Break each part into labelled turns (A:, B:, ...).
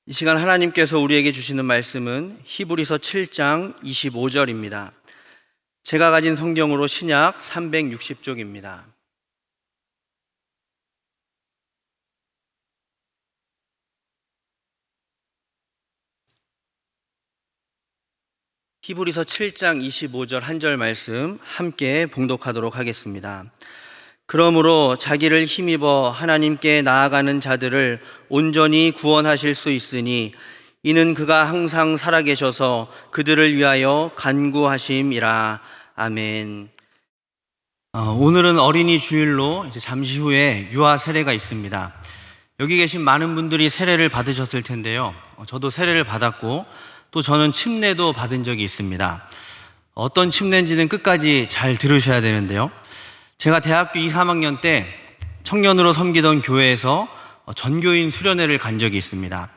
A: 이 시간 하나님께서 우리에게 주시는 말씀은 히브리서 7장 25절입니다. 제가 가진 성경으로 신약 360쪽입니다. 히브리서 7장 25절 한 절 말씀 함께 봉독하도록 하겠습니다. 그러므로 자기를 힘입어 하나님께 나아가는 자들을 온전히 구원하실 수 있으니 이는 그가 항상 살아계셔서 그들을 위하여 간구하심이라. 아멘. 오늘은 어린이 주일로 잠시 후에 유아 세례가 있습니다. 여기 계신 많은 분들이 세례를 받으셨을 텐데요. 저도 세례를 받았고 또 저는 침례도 받은 적이 있습니다. 어떤 침례인지는 끝까지 잘 들으셔야 되는데요. 제가 대학교 2, 3학년 때 청년으로 섬기던 교회에서 전교인 수련회를 간 적이 있습니다.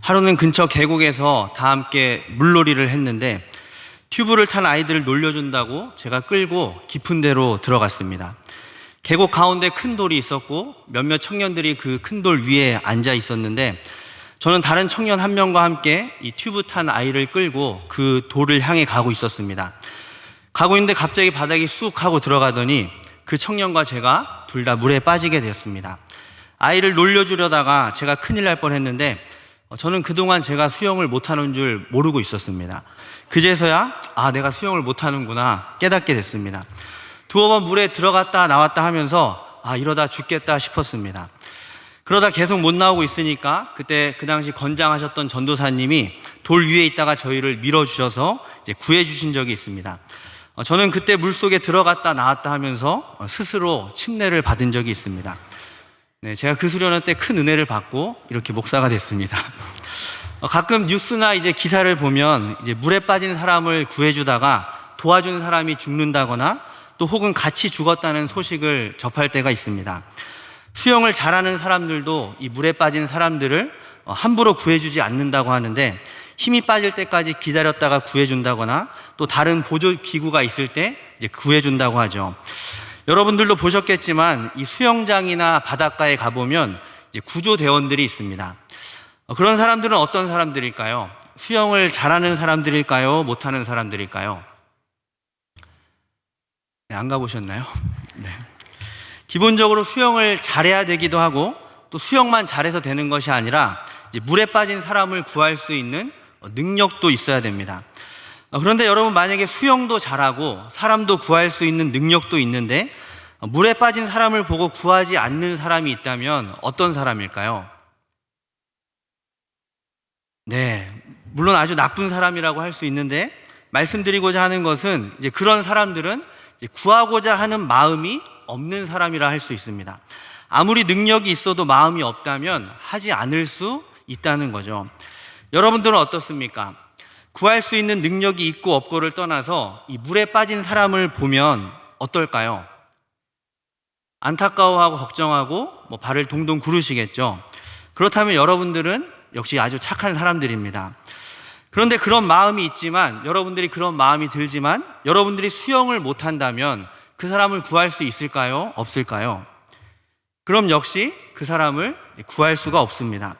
A: 하루는 근처 계곡에서 다 함께 물놀이를 했는데 튜브를 탄 아이들을 놀려준다고 제가 끌고 깊은 데로 들어갔습니다. 계곡 가운데 큰 돌이 있었고 몇몇 청년들이 그 큰 돌 위에 앉아 있었는데 저는 다른 청년 한 명과 함께 이 튜브 탄 아이를 끌고 그 돌을 향해 가고 있었습니다. 가고 있는데 갑자기 바닥이 쑥 하고 들어가더니 그 청년과 제가 둘 다 물에 빠지게 되었습니다. 아이를 놀려주려다가 제가 큰일 날 뻔했는데 저는 그동안 제가 수영을 못하는 줄 모르고 있었습니다. 그제서야 내가 수영을 못하는구나 깨닫게 됐습니다. 두어 번 물에 들어갔다 나왔다 하면서 이러다 죽겠다 싶었습니다. 그러다 계속 못 나오고 있으니까 그때 그 당시 건장하셨던 전도사님이 돌 위에 있다가 저희를 밀어주셔서 이제 구해주신 적이 있습니다. 저는 그때 물속에 들어갔다 나왔다 하면서 스스로 침례를 받은 적이 있습니다. 네, 제가 그 수련회 때 큰 은혜를 받고 이렇게 목사가 됐습니다. 가끔 뉴스나 이제 기사를 보면 이제 물에 빠진 사람을 구해주다가 도와준 사람이 죽는다거나 또 혹은 같이 죽었다는 소식을 접할 때가 있습니다. 수영을 잘하는 사람들도 이 물에 빠진 사람들을 함부로 구해주지 않는다고 하는데 힘이 빠질 때까지 기다렸다가 구해준다거나 또 다른 보조기구가 있을 때 이제 구해준다고 하죠. 여러분들도 보셨겠지만 이 수영장이나 바닷가에 가보면 이제 구조대원들이 있습니다. 그런 사람들은 어떤 사람들일까요? 수영을 잘하는 사람들일까요? 못하는 사람들일까요? 네, 안 가보셨나요? 네. 기본적으로 수영을 잘해야 되기도 하고 또 수영만 잘해서 되는 것이 아니라 이제 물에 빠진 사람을 구할 수 있는 능력도 있어야 됩니다. 그런데 여러분 만약에 수영도 잘하고 사람도 구할 수 있는 능력도 있는데 물에 빠진 사람을 보고 구하지 않는 사람이 있다면 어떤 사람일까요? 네, 물론 아주 나쁜 사람이라고 할 수 있는데 말씀드리고자 하는 것은 이제 그런 사람들은 이제 구하고자 하는 마음이 없는 사람이라 할 수 있습니다. 아무리 능력이 있어도 마음이 없다면 하지 않을 수 있다는 거죠. 여러분들은 어떻습니까? 구할 수 있는 능력이 있고 없고를 떠나서 이 물에 빠진 사람을 보면 어떨까요? 안타까워하고 걱정하고 발을 동동 구르시겠죠. 그렇다면 여러분들은 역시 아주 착한 사람들입니다. 그런데 그런 마음이 있지만 여러분들이 그런 마음이 들지만 여러분들이 수영을 못한다면 그 사람을 구할 수 있을까요? 없을까요? 그럼 역시 그 사람을 구할 수가 없습니다.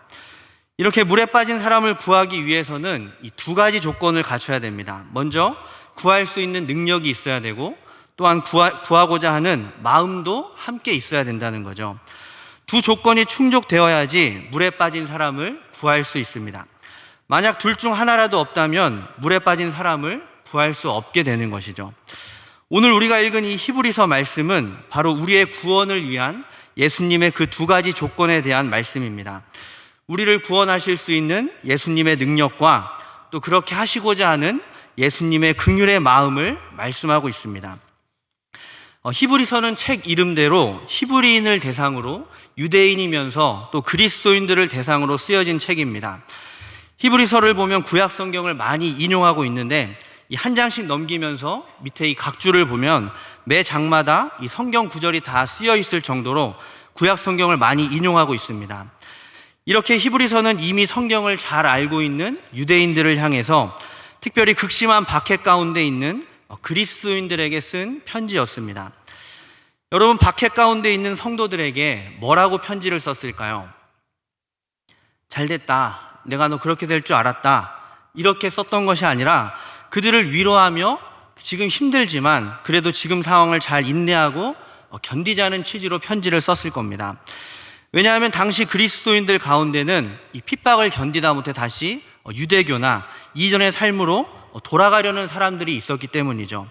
A: 이렇게 물에 빠진 사람을 구하기 위해서는 이 두 가지 조건을 갖춰야 됩니다. 먼저 구할 수 있는 능력이 있어야 되고 또한 구하고자 하는 마음도 함께 있어야 된다는 거죠. 두 조건이 충족되어야지 물에 빠진 사람을 구할 수 있습니다. 만약 둘 중 하나라도 없다면 물에 빠진 사람을 구할 수 없게 되는 것이죠. 오늘 우리가 읽은 이 히브리서 말씀은 바로 우리의 구원을 위한 예수님의 그 두 가지 조건에 대한 말씀입니다. 우리를 구원하실 수 있는 예수님의 능력과 또 그렇게 하시고자 하는 예수님의 긍휼의 마음을 말씀하고 있습니다. 히브리서는 책 이름대로 히브리인을 대상으로 유대인이면서 또 그리스도인들을 대상으로 쓰여진 책입니다. 히브리서를 보면 구약 성경을 많이 인용하고 있는데 이 한 장씩 넘기면서 밑에 이 각줄을 보면 매 장마다 이 성경 구절이 다 쓰여 있을 정도로 구약 성경을 많이 인용하고 있습니다. 이렇게 히브리서는 이미 성경을 잘 알고 있는 유대인들을 향해서 특별히 극심한 박해 가운데 있는 그리스도인들에게 쓴 편지였습니다. 여러분, 박해 가운데 있는 성도들에게 뭐라고 편지를 썼을까요? 잘됐다. 내가 너 그렇게 될 줄 알았다, 이렇게 썼던 것이 아니라 그들을 위로하며 지금 힘들지만 그래도 지금 상황을 잘 인내하고 견디자는 취지로 편지를 썼을 겁니다. 왜냐하면 당시 그리스도인들 가운데는 이 핍박을 견디다 못해 다시 유대교나 이전의 삶으로 돌아가려는 사람들이 있었기 때문이죠.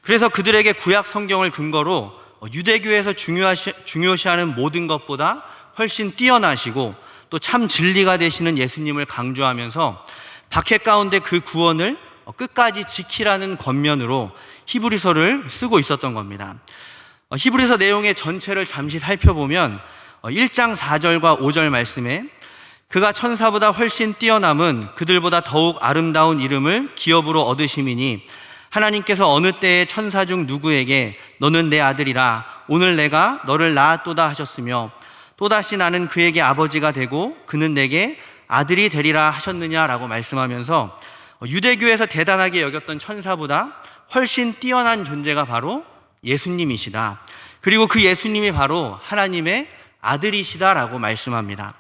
A: 그래서 그들에게 구약 성경을 근거로 유대교에서 중요시하는 모든 것보다 훨씬 뛰어나시고 또 참 진리가 되시는 예수님을 강조하면서 박해 가운데 그 구원을 끝까지 지키라는 권면으로 히브리서를 쓰고 있었던 겁니다. 히브리서 내용의 전체를 잠시 살펴보면 1장 4절과 5절 말씀에 그가 천사보다 훨씬 뛰어남은 그들보다 더욱 아름다운 이름을 기업으로 얻으심이니 하나님께서 어느 때에 천사 중 누구에게 너는 내 아들이라 오늘 내가 너를 낳았도다 하셨으며 또다시 나는 그에게 아버지가 되고 그는 내게 아들이 되리라 하셨느냐라고 말씀하면서 유대교에서 대단하게 여겼던 천사보다 훨씬 뛰어난 존재가 바로 예수님이시다. 그리고 그 예수님이 바로 하나님의 아들이시다라고 말씀합니다.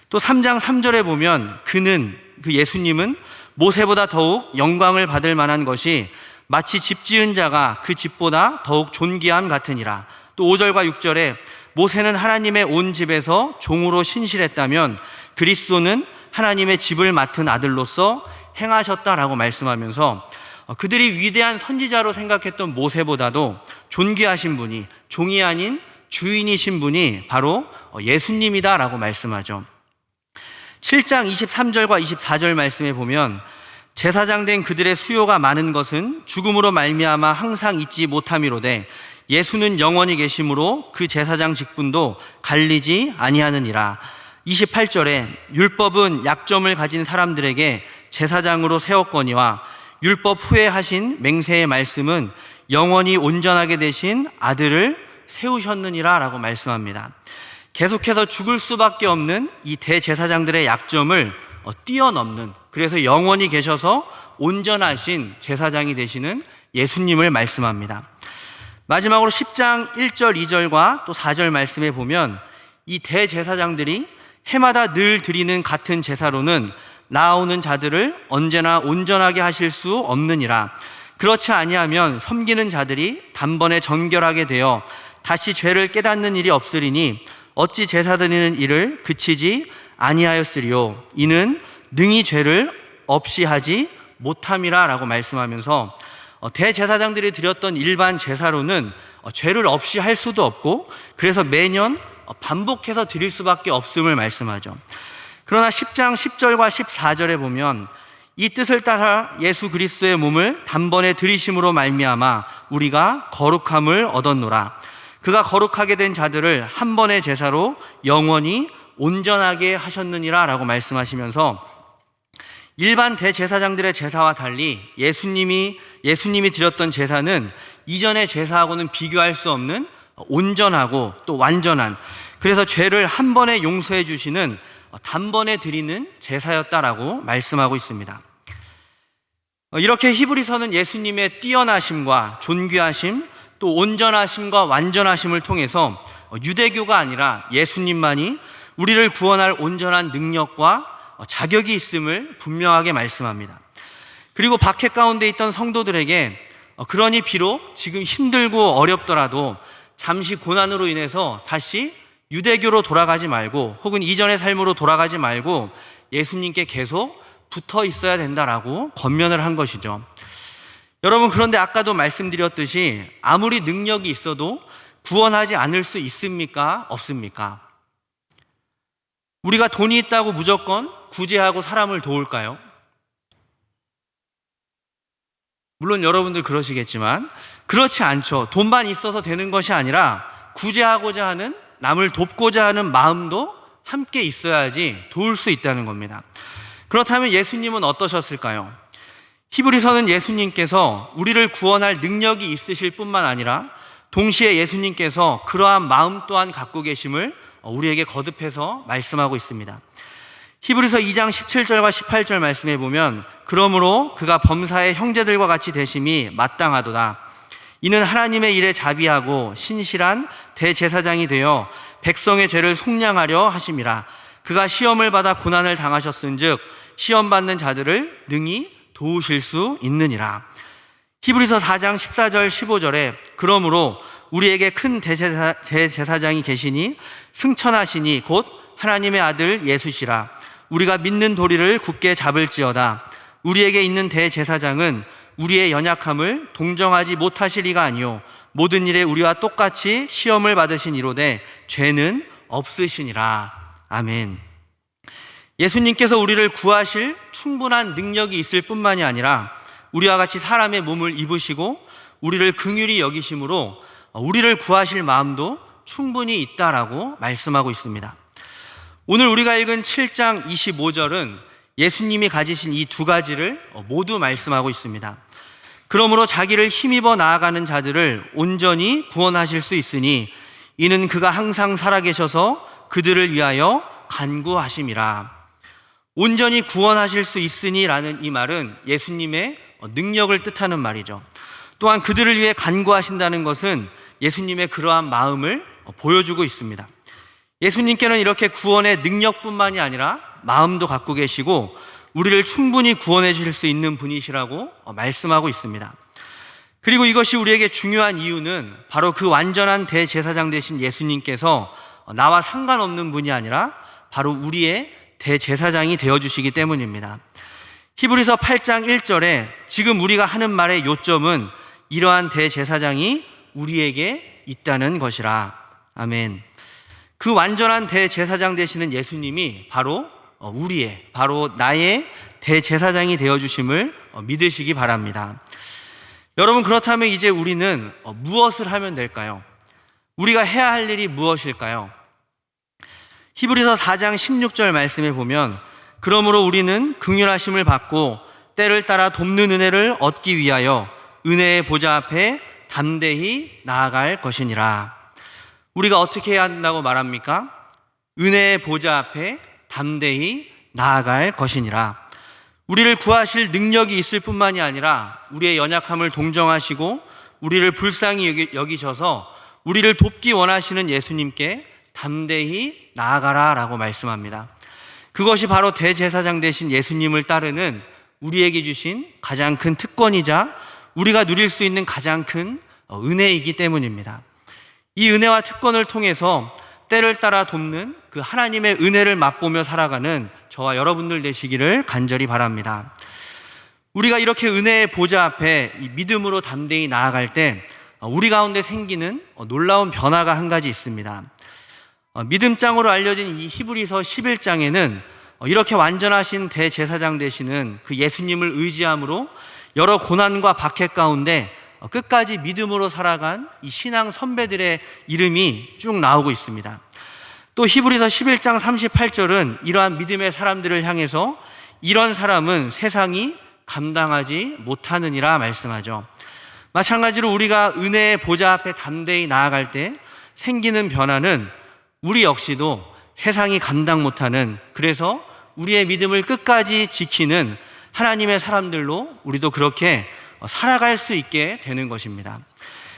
A: 또 3장 3절에 보면 그 예수님은 모세보다 더욱 영광을 받을 만한 것이 마치 집 지은 자가 그 집보다 더욱 존귀함 같으니라. 또 5절과 6절에 모세는 하나님의 온 집에서 종으로 신실했다면 그리스도는 하나님의 집을 맡은 아들로서 행하셨다라고 말씀하면서 그들이 위대한 선지자로 생각했던 모세보다도 존귀하신 분이, 종이 아닌 주인이신 분이 바로 예수님이다라고 말씀하죠. 7장 23절과 24절 말씀에 보면 제사장 된 그들의 수요가 많은 것은 죽음으로 말미암아 항상 잊지 못함이로되 예수는 영원히 계심으로 그 제사장 직분도 갈리지 아니하느니라. 28절에 율법은 약점을 가진 사람들에게 제사장으로 세웠거니와 율법 후에 하신 맹세의 말씀은 영원히 온전하게 되신 아들을 세우셨느니라 라고 말씀합니다. 계속해서 죽을 수밖에 없는 이 대제사장들의 약점을 뛰어넘는, 그래서 영원히 계셔서 온전하신 제사장이 되시는 예수님을 말씀합니다. 마지막으로 10장 1절 2절과 또 4절 말씀에 보면 이 대제사장들이 해마다 늘 드리는 같은 제사로는 나아오는 자들을 언제나 온전하게 하실 수 없느니라. 그렇지 아니하면 섬기는 자들이 단번에 정결하게 되어 다시 죄를 깨닫는 일이 없으리니 어찌 제사 드리는 일을 그치지 아니하였으리요. 이는 능히 죄를 없이 하지 못함이라 라고 말씀하면서 대제사장들이 드렸던 일반 제사로는 죄를 없이 할 수도 없고 그래서 매년 반복해서 드릴 수밖에 없음을 말씀하죠. 그러나 10장 10절과 14절에 보면 이 뜻을 따라 예수 그리스도의 몸을 단번에 들이심으로 말미암아 우리가 거룩함을 얻었노라. 그가 거룩하게 된 자들을 한 번의 제사로 영원히 온전하게 하셨느니라 라고 말씀하시면서 일반 대제사장들의 제사와 달리 예수님이 드렸던 제사는 이전의 제사하고는 비교할 수 없는 온전하고 또 완전한, 그래서 죄를 한 번에 용서해 주시는 단번에 드리는 제사였다라고 말씀하고 있습니다. 이렇게 히브리서는 예수님의 뛰어나심과 존귀하심 또 온전하심과 완전하심을 통해서 유대교가 아니라 예수님만이 우리를 구원할 온전한 능력과 자격이 있음을 분명하게 말씀합니다. 그리고 박해 가운데 있던 성도들에게 그러니 비록 지금 힘들고 어렵더라도 잠시 고난으로 인해서 다시 유대교로 돌아가지 말고 혹은 이전의 삶으로 돌아가지 말고 예수님께 계속 붙어 있어야 된다라고 권면을 한 것이죠. 여러분, 그런데 아까도 말씀드렸듯이 아무리 능력이 있어도 구원하지 않을 수 있습니까? 없습니까? 우리가 돈이 있다고 무조건 구제하고 사람을 도울까요? 물론 여러분들 그러시겠지만 그렇지 않죠. 돈만 있어서 되는 것이 아니라 구제하고자 하는, 남을 돕고자 하는 마음도 함께 있어야지 도울 수 있다는 겁니다. 그렇다면 예수님은 어떠셨을까요? 히브리서는 예수님께서 우리를 구원할 능력이 있으실 뿐만 아니라 동시에 예수님께서 그러한 마음 또한 갖고 계심을 우리에게 거듭해서 말씀하고 있습니다. 히브리서 2장 17절과 18절 말씀해 보면 그러므로 그가 범사의 형제들과 같이 되심이 마땅하도다. 이는 하나님의 일에 자비하고 신실한 대제사장이 되어 백성의 죄를 속량하려 하심이라. 그가 시험을 받아 고난을 당하셨은즉 시험 받는 자들을 능히 도우실 수 있느니라. 히브리서 4장 14절 15절에 그러므로 우리에게 큰 대제사장이 계시니 승천하시니 곧 하나님의 아들 예수시라. 우리가 믿는 도리를 굳게 잡을지어다. 우리에게 있는 대제사장은 우리의 연약함을 동정하지 못하실 이가 아니요 모든 일에 우리와 똑같이 시험을 받으신 이로되 죄는 없으시니라. 아멘. 예수님께서 우리를 구하실 충분한 능력이 있을 뿐만이 아니라 우리와 같이 사람의 몸을 입으시고 우리를 긍휼히 여기심으로 우리를 구하실 마음도 충분히 있다라고 말씀하고 있습니다. 오늘 우리가 읽은 7장 25절은 예수님이 가지신 이 두 가지를 모두 말씀하고 있습니다. 그러므로 자기를 힘입어 나아가는 자들을 온전히 구원하실 수 있으니 이는 그가 항상 살아계셔서 그들을 위하여 간구하심이라. 온전히 구원하실 수 있으니 라는 이 말은 예수님의 능력을 뜻하는 말이죠. 또한 그들을 위해 간구하신다는 것은 예수님의 그러한 마음을 보여주고 있습니다. 예수님께는 이렇게 구원의 능력뿐만이 아니라 마음도 갖고 계시고 우리를 충분히 구원해 주실 수 있는 분이시라고 말씀하고 있습니다. 그리고 이것이 우리에게 중요한 이유는 바로 그 완전한 대제사장 되신 예수님께서 나와 상관없는 분이 아니라 바로 우리의 대제사장이 되어주시기 때문입니다. 히브리서 8장 1절에 지금 우리가 하는 말의 요점은 이러한 대제사장이 우리에게 있다는 것이라. 아멘. 그 완전한 대제사장 되시는 예수님이 바로 바로 나의 대제사장이 되어주심을 믿으시기 바랍니다. 여러분, 그렇다면 이제 우리는 무엇을 하면 될까요? 우리가 해야 할 일이 무엇일까요? 히브리서 4장 16절 말씀에 보면 그러므로 우리는 긍휼하심을 받고 때를 따라 돕는 은혜를 얻기 위하여 은혜의 보좌 앞에 담대히 나아갈 것이니라. 우리가 어떻게 해야 한다고 말합니까? 은혜의 보좌 앞에 담대히 나아갈 것이니라. 우리를 구하실 능력이 있을 뿐만이 아니라 우리의 연약함을 동정하시고 우리를 불쌍히 여기셔서 우리를 돕기 원하시는 예수님께 담대히 나아가라 라고 말씀합니다. 그것이 바로 대제사장 되신 예수님을 따르는 우리에게 주신 가장 큰 특권이자 우리가 누릴 수 있는 가장 큰 은혜이기 때문입니다. 이 은혜와 특권을 통해서 때를 따라 돕는 그 하나님의 은혜를 맛보며 살아가는 저와 여러분들 되시기를 간절히 바랍니다. 우리가 이렇게 은혜의 보좌 앞에 믿음으로 담대히 나아갈 때 우리 가운데 생기는 놀라운 변화가 한 가지 있습니다. 믿음장으로 알려진 이 히브리서 11장에는 이렇게 완전하신 대제사장 되시는 그 예수님을 의지함으로 여러 고난과 박해 가운데 끝까지 믿음으로 살아간 이 신앙 선배들의 이름이 쭉 나오고 있습니다. 또 히브리서 11장 38절은 이러한 믿음의 사람들을 향해서 이런 사람은 세상이 감당하지 못하느니라 말씀하죠. 마찬가지로 우리가 은혜의 보좌 앞에 담대히 나아갈 때 생기는 변화는 우리 역시도 세상이 감당 못하는, 그래서 우리의 믿음을 끝까지 지키는 하나님의 사람들로 우리도 그렇게 살아갈 수 있게 되는 것입니다.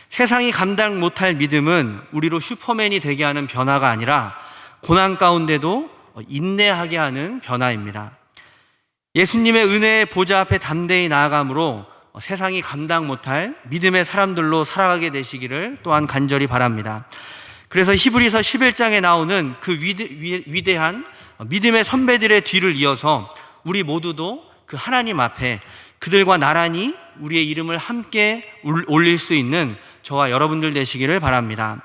A: 세상이 감당 못할 믿음은 우리로 슈퍼맨이 되게 하는 변화가 아니라 고난 가운데도 인내하게 하는 변화입니다. 예수님의 은혜의 보좌 앞에 담대히 나아감으로 세상이 감당 못할 믿음의 사람들로 살아가게 되시기를 또한 간절히 바랍니다. 그래서 히브리서 11장에 나오는 그 위대한 믿음의 선배들의 뒤를 이어서 우리 모두도 그 하나님 앞에 그들과 나란히 우리의 이름을 함께 올릴 수 있는 저와 여러분들 되시기를 바랍니다.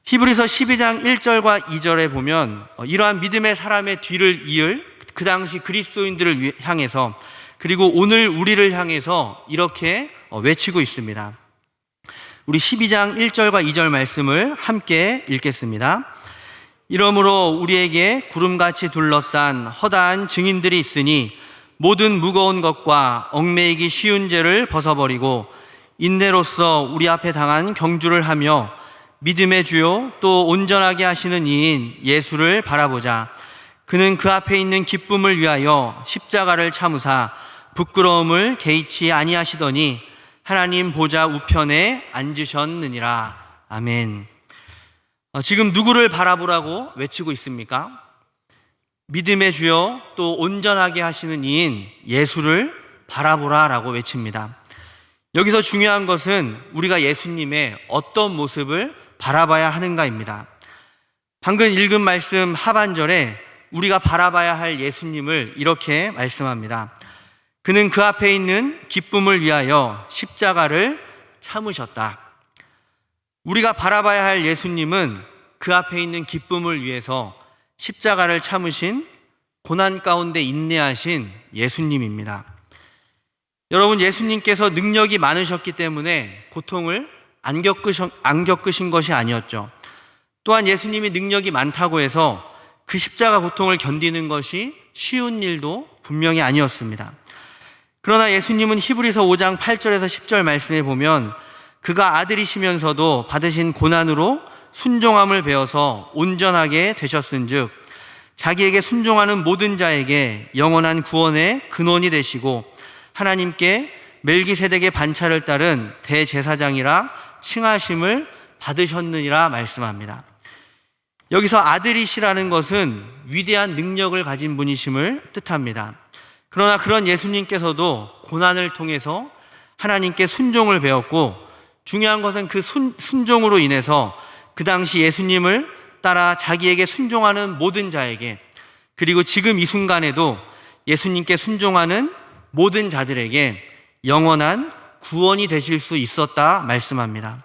A: 히브리서 12장 1절과 2절에 보면 이러한 믿음의 사람의 뒤를 이을 그 당시 그리스도인들을 향해서, 그리고 오늘 우리를 향해서 이렇게 외치고 있습니다. 우리 12장 1절과 2절 말씀을 함께 읽겠습니다. 이러므로 우리에게 구름같이 둘러싼 허다한 증인들이 있으니 모든 무거운 것과 얽매이기 쉬운 죄를 벗어버리고 인내로써 우리 앞에 당한 경주를 하며 믿음의 주요 또 온전하게 하시는 이인 예수를 바라보자. 그는 그 앞에 있는 기쁨을 위하여 십자가를 참으사 부끄러움을 개의치 아니하시더니 하나님 보좌 우편에 앉으셨느니라. 아멘. 지금 누구를 바라보라고 외치고 있습니까? 믿음의 주여 또 온전하게 하시는 이인 예수를 바라보라 라고 외칩니다. 여기서 중요한 것은 우리가 예수님의 어떤 모습을 바라봐야 하는가입니다. 방금 읽은 말씀 하반절에 우리가 바라봐야 할 예수님을 이렇게 말씀합니다. 그는 그 앞에 있는 기쁨을 위하여 십자가를 참으셨다. 우리가 바라봐야 할 예수님은 그 앞에 있는 기쁨을 위해서 십자가를 참으신, 고난 가운데 인내하신 예수님입니다. 여러분, 예수님께서 능력이 많으셨기 때문에 고통을 안 겪으신 것이 아니었죠. 또한 예수님이 능력이 많다고 해서 그 십자가 고통을 견디는 것이 쉬운 일도 분명히 아니었습니다. 그러나 예수님은 히브리서 5장 8절에서 10절 말씀에 보면 그가 아들이시면서도 받으신 고난으로 순종함을 배워서 온전하게 되셨은즉 자기에게 순종하는 모든 자에게 영원한 구원의 근원이 되시고 하나님께 멜기세덱의 반차를 따른 대제사장이라 칭하심을 받으셨느니라 말씀합니다. 여기서 아들이시라는 것은 위대한 능력을 가진 분이심을 뜻합니다. 그러나 그런 예수님께서도 고난을 통해서 하나님께 순종을 배웠고, 중요한 것은 그 순종으로 인해서 그 당시 예수님을 따라 자기에게 순종하는 모든 자에게, 그리고 지금 이 순간에도 예수님께 순종하는 모든 자들에게 영원한 구원이 되실 수 있었다 말씀합니다.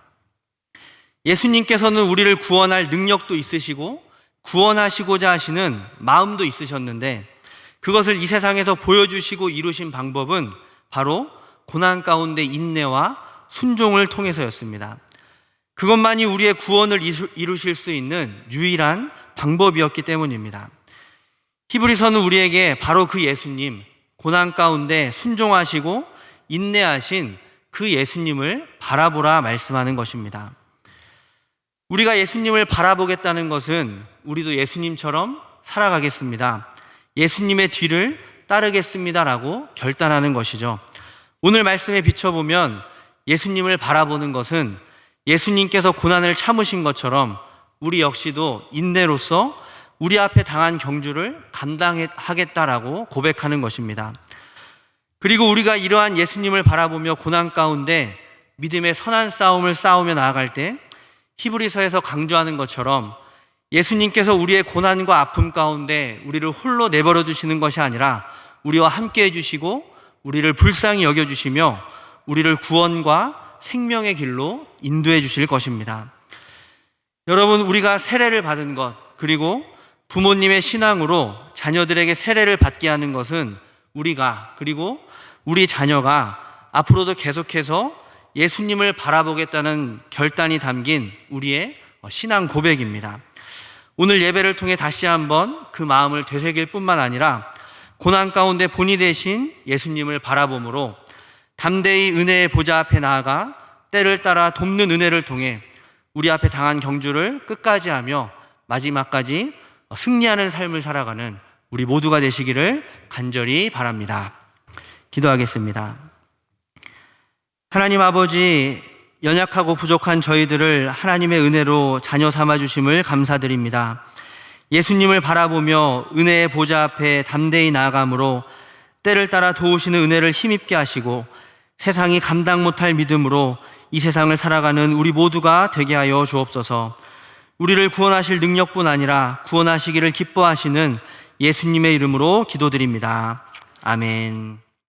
A: 예수님께서는 우리를 구원할 능력도 있으시고 구원하시고자 하시는 마음도 있으셨는데 그것을 이 세상에서 보여주시고 이루신 방법은 바로 고난 가운데 인내와 순종을 통해서였습니다. 그것만이 우리의 구원을 이루실 수 있는 유일한 방법이었기 때문입니다. 히브리서는 우리에게 바로 그 예수님, 고난 가운데 순종하시고 인내하신 그 예수님을 바라보라 말씀하는 것입니다. 우리가 예수님을 바라보겠다는 것은 우리도 예수님처럼 살아가겠습니다, 예수님의 뒤를 따르겠습니다라고 결단하는 것이죠. 오늘 말씀에 비춰보면 예수님을 바라보는 것은 예수님께서 고난을 참으신 것처럼 우리 역시도 인내로서 우리 앞에 당한 경주를 감당하겠다라고 고백하는 것입니다. 그리고 우리가 이러한 예수님을 바라보며 고난 가운데 믿음의 선한 싸움을 싸우며 나아갈 때 히브리서에서 강조하는 것처럼 예수님께서 우리의 고난과 아픔 가운데 우리를 홀로 내버려 두시는 것이 아니라 우리와 함께 해주시고 우리를 불쌍히 여겨주시며 우리를 구원과 생명의 길로 인도해 주실 것입니다. 여러분, 우리가 세례를 받은 것, 그리고 부모님의 신앙으로 자녀들에게 세례를 받게 하는 것은 우리가, 그리고 우리 자녀가 앞으로도 계속해서 예수님을 바라보겠다는 결단이 담긴 우리의 신앙 고백입니다. 오늘 예배를 통해 다시 한번 그 마음을 되새길 뿐만 아니라 고난 가운데 본이 되신 예수님을 바라봄으로 담대히 은혜의 보좌 앞에 나아가 때를 따라 돕는 은혜를 통해 우리 앞에 당한 경주를 끝까지 하며 마지막까지 승리하는 삶을 살아가는 우리 모두가 되시기를 간절히 바랍니다. 기도하겠습니다. 하나님 아버지, 연약하고 부족한 저희들을 하나님의 은혜로 자녀 삼아주심을 감사드립니다. 예수님을 바라보며 은혜의 보좌 앞에 담대히 나아감으로 때를 따라 도우시는 은혜를 힘입게 하시고 세상이 감당 못할 믿음으로 이 세상을 살아가는 우리 모두가 되게 하여 주옵소서. 우리를 구원하실 능력뿐 아니라 구원하시기를 기뻐하시는 예수님의 이름으로 기도드립니다. 아멘.